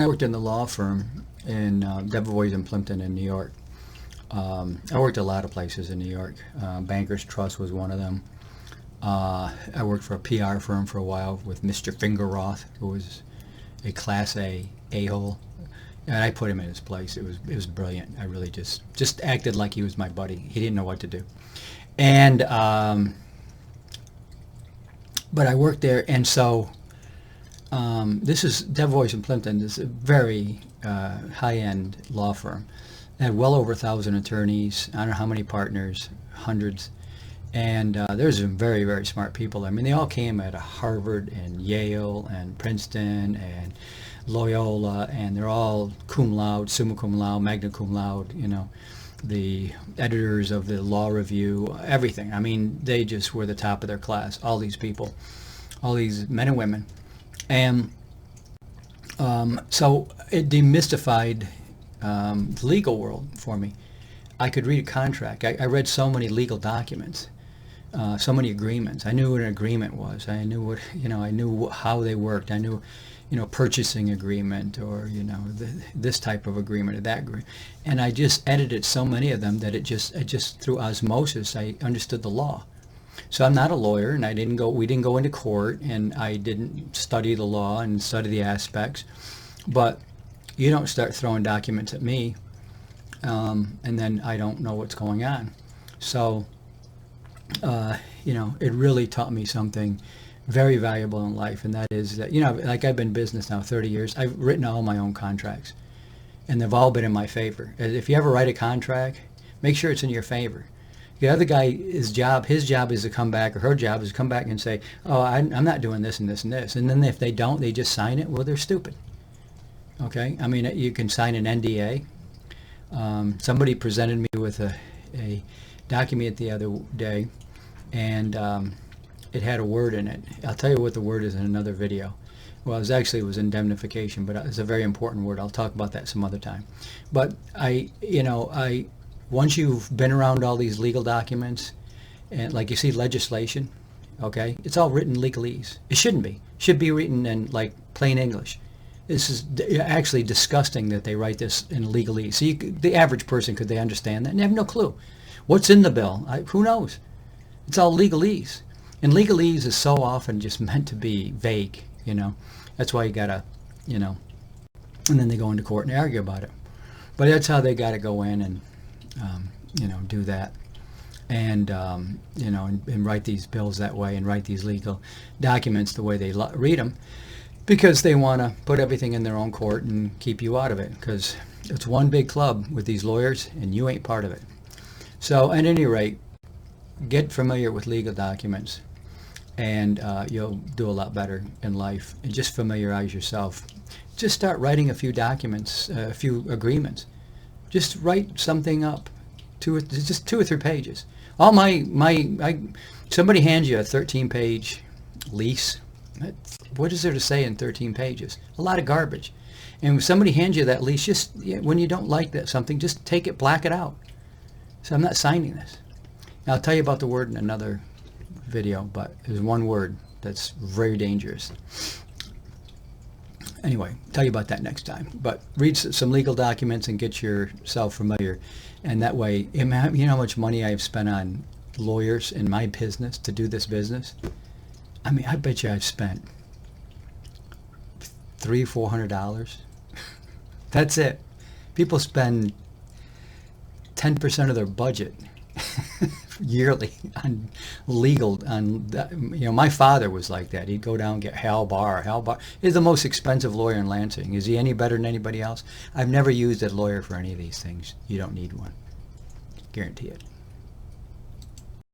I worked in the law firm in Debevoise and Plimpton in New York. I worked a lot of places in New York. Bankers Trust was one of them. I worked for a PR firm for a while with Mr. Fingerroth, who was a Class A-hole. And I put him in his place. It was brilliant. I really just acted like he was my buddy. He didn't know what to do. And but I worked there, and so this is Debevoise and Plimpton. This is a very high-end law firm. They had well over 1,000 attorneys. I don't know how many partners, hundreds. And there's some very, very smart people. I mean, they all came out of Harvard and Yale and Princeton and Loyola, and they're all cum laude, summa cum laude, magna cum laude, you know, the editors of the Law Review, everything. I mean, they just were the top of their class, all these people, all these men and women. And so it demystified the legal world for me. I could read a contract. I read so many legal documents, so many agreements. I knew what an agreement was. I knew what, I knew how they worked. I knew, purchasing agreement, or, this type of agreement or that agreement. And I just edited so many of them that it just through osmosis, I understood the law. So I'm not a lawyer, and we didn't go into court, and I didn't study the law and study the aspects. But you don't start throwing documents at me, and then I don't know what's going on. So, it really taught me something very valuable in life, and that is that, like I've been in business now 30 years. I've written all my own contracts, and they've all been in my favor. If you ever write a contract, make sure it's in your favor. The other guy, his job is to come back, or her job is to come back and say, oh, I'm not doing this and this and this. And then if they don't, they just sign it. Well, they're stupid. Okay? I mean, you can sign an NDA. Somebody presented me with a document the other day, and it had a word in it. I'll tell you what the word is in another video. Well, it was indemnification, but it's a very important word. I'll talk about that some other time. But once you've been around all these legal documents, and like you see legislation, okay, it's all written legalese. It shouldn't be. It should be written in like plain English. This is actually disgusting that they write this in legalese. So the average person, could they understand that? And they have no clue. What's in the bill? Who knows? It's all legalese. And legalese is so often just meant to be vague, That's why you gotta, and then they go into court and argue about it. But that's how they gotta go in and, do that. And, and write these bills that way, and write these legal documents the way they read them, because they want to put everything in their own court and keep you out of it, because it's one big club with these lawyers, and you ain't part of it. So at any rate, get familiar with legal documents, and you'll do a lot better in life. And just familiarize yourself. Just start writing a few documents, a few agreements. Just write something up, just 2 or 3 pages. Somebody hands you a 13-page lease. What is there to say in 13 pages? A lot of garbage. And when somebody hands you that lease, just when you don't like something, just take it, black it out. So I'm not signing this. Now, I'll tell you about the word in another video, but there's one word that's very dangerous. Anyway, tell you about that next time. But read some legal documents and get yourself familiar. And that way, you know how much money I've spent on lawyers in my business to do this business? I mean, I bet you I've spent $300-400. That's it. People spend 10% of their budget yearly on legal. My father was like that. He'd go down and get Hal Barr. Hal Barr is the most expensive lawyer in Lansing. Is he any better than anybody else? I've never used a lawyer for any of these things. You don't need one. Guarantee it.